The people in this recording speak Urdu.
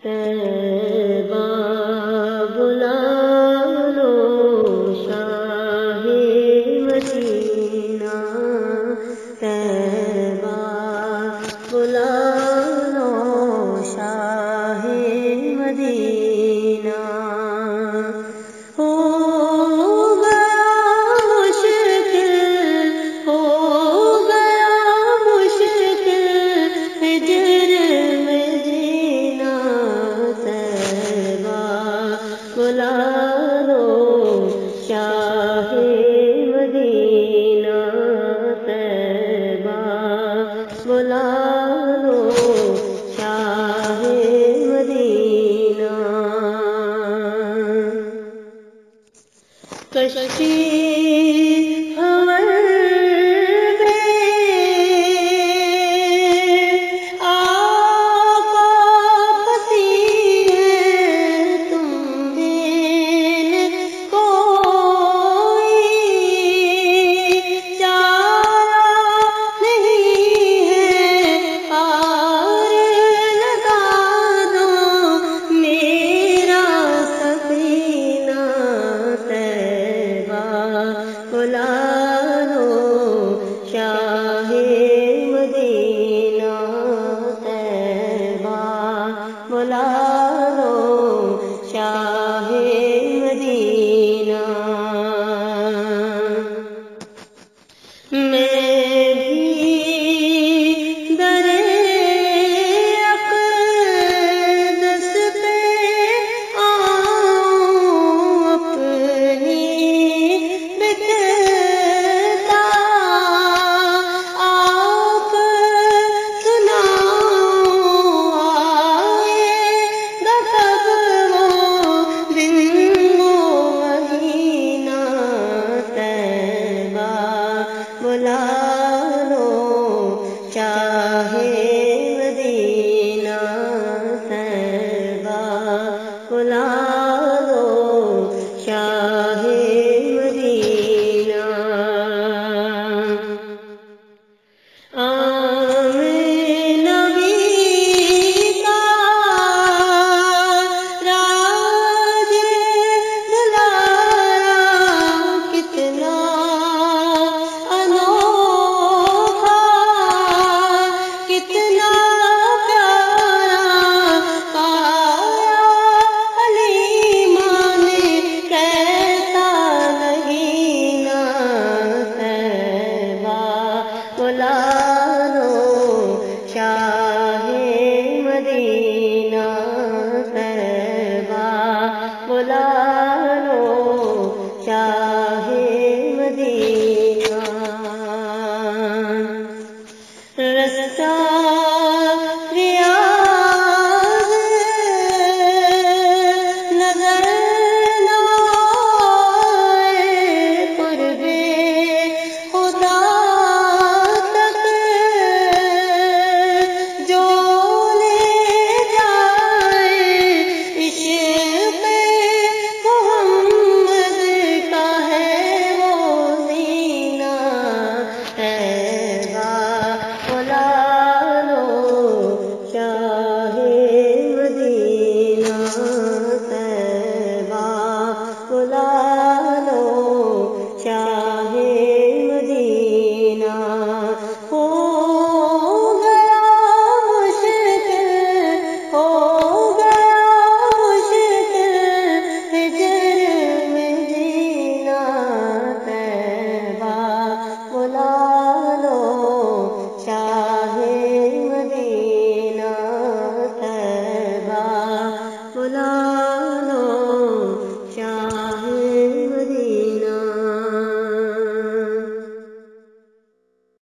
طیبہ بلا لو شاہ مدینہ، طیبہ بلا لو شاہ مدینہ۔ ہو گیا مشکل ہجر میں جینا، طیبہ بلا لو شاہ مدینہ، طیبہ بلا لو شاہ مدینہ۔ کشتی حمل میں آقا پھنسی ہے، تم بین کوئی چارہ نہیں ہے، پار لگا دو میرا سفینہ، بلا لو شاہ مدینہ، طیبہ بلا لو شاہ مدینہ۔ میں بھی در اقدس پہ آؤں، اپنی بکتا آپ سناؤں، آئے گا تب وہ دن وہ مہینہ، طیبہ بلا